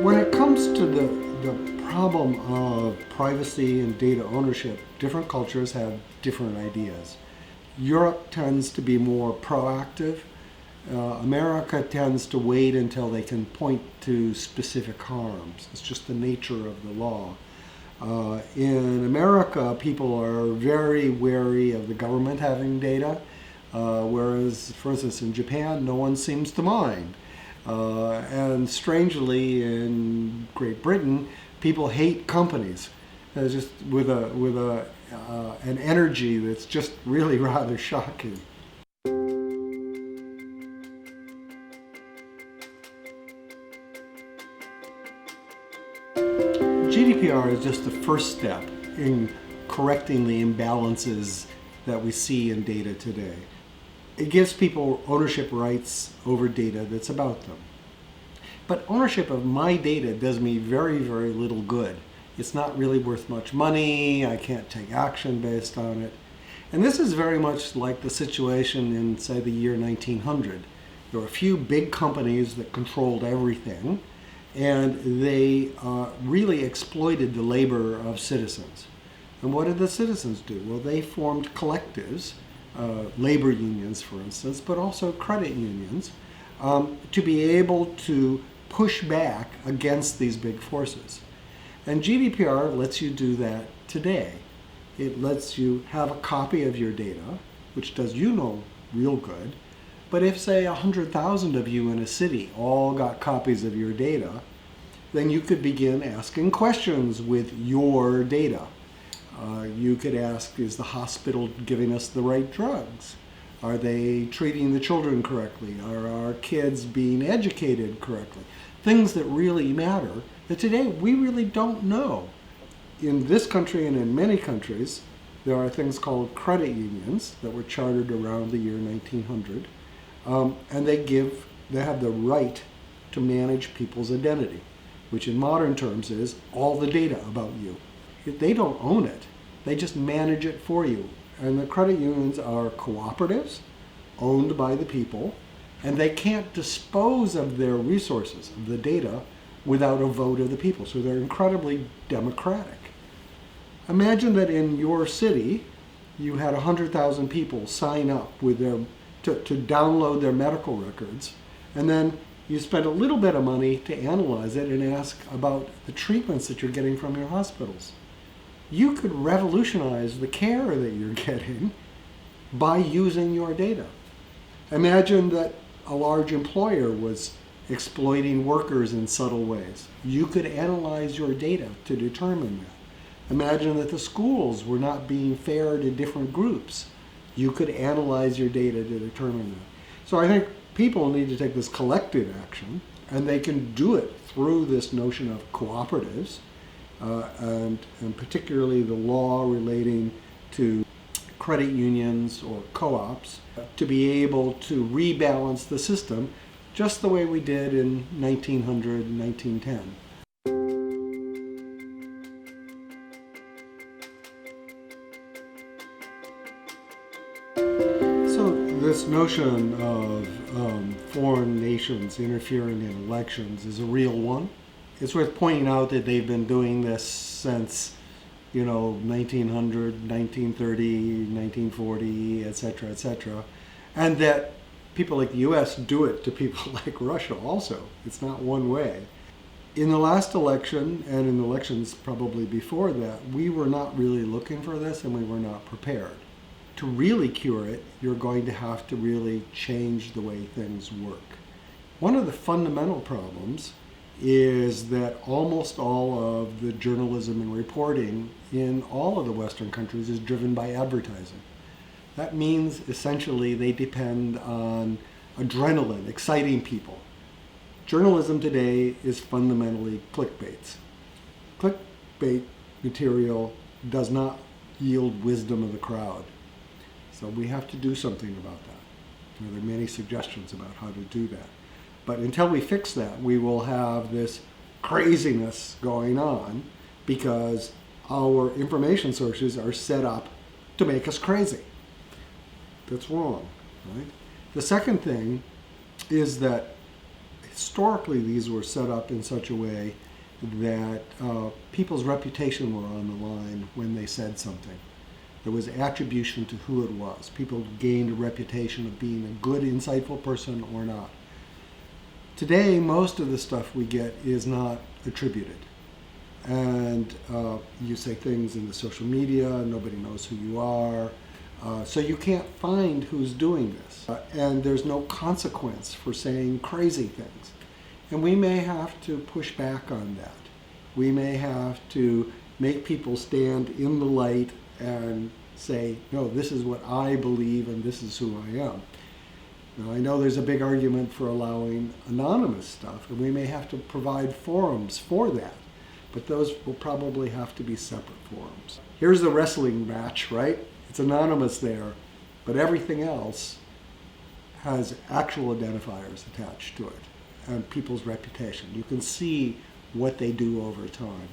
When it comes to the problem of privacy and data ownership, different cultures have different ideas. Europe tends to be more proactive. America tends to wait until they can point to specific harms. It's just the nature of the law. In America, people are very wary of the government having data, whereas, for instance, in Japan, no one seems to mind. And strangely, in Great Britain, people hate companies, just with an energy that's just really rather shocking. GDPR is just the first step in correcting the imbalances that we see in data today. It gives people ownership rights over data that's about them. But ownership of my data does me very, very little good. It's not really worth much money. I can't take action based on it. And this is very much like the situation in, say, the year 1900. There were a few big companies that controlled everything, and they really exploited the labor of citizens. And what did the citizens do? Well, they formed collectives, labor unions, for instance, but also credit unions, to be able to push back against these big forces. And GDPR lets you do that today. It lets you have a copy of your data, which does you no real good. But if, say, 100,000 of you in a city all got copies of your data, then you could begin asking questions with your data. You could ask, is the hospital giving us the right drugs? Are they treating the children correctly? Are our kids being educated correctly? Things that really matter that today we really don't know. In this country and in many countries, there are things called credit unions that were chartered around the year 1900, and they have the right to manage people's identity, which in modern terms is all the data about you. They don't own it. They just manage it for you. And the credit unions are cooperatives owned by the people, and they can't dispose of their resources, of the data, without a vote of the people. So they're incredibly democratic. Imagine that in your city, you had 100,000 people sign up with to download their medical records, and then you spend a little bit of money to analyze it and ask about the treatments that you're getting from your hospitals. You could revolutionize the care that you're getting by using your data. Imagine that a large employer was exploiting workers in subtle ways. You could analyze your data to determine that. Imagine that the schools were not being fair to different groups. You could analyze your data to determine that. So I think people need to take this collective action, and they can do it through this notion of cooperatives, and particularly the law relating to credit unions or co-ops, to be able to rebalance the system just the way we did in 1900 and 1910. So this notion of foreign nations interfering in elections is a real one. It's worth pointing out that they've been doing this since, 1900, 1930, 1940, etc., and that people like the US do it to people like Russia also. It's not one way. In the last election, and in elections probably before that, we were not really looking for this, and we were not prepared. To really cure it, you're going to have to really change the way things work. One of the fundamental problems is that almost all of the journalism and reporting in all of the Western countries is driven by advertising. That means essentially they depend on adrenaline, exciting people. Journalism today is fundamentally clickbaits. Clickbait material does not yield wisdom of the crowd. So we have to do something about that. There are many suggestions about how to do that. But until we fix that, we will have this craziness going on because our information sources are set up to make us crazy. That's wrong, right? The second thing is that historically these were set up in such a way that people's reputation were on the line when they said something. There was attribution to who it was. People gained a reputation of being a good, insightful person or not. Today, most of the stuff we get is not attributed. And you say things in the social media, nobody knows who you are. So you can't find who's doing this. And there's no consequence for saying crazy things. And we may have to push back on that. We may have to make people stand in the light and say, no, this is what I believe and this is who I am. Now, I know there's a big argument for allowing anonymous stuff, and we may have to provide forums for that. But those will probably have to be separate forums. Here's the wrestling match, right? It's anonymous there, but everything else has actual identifiers attached to it and people's reputation. You can see what they do over time.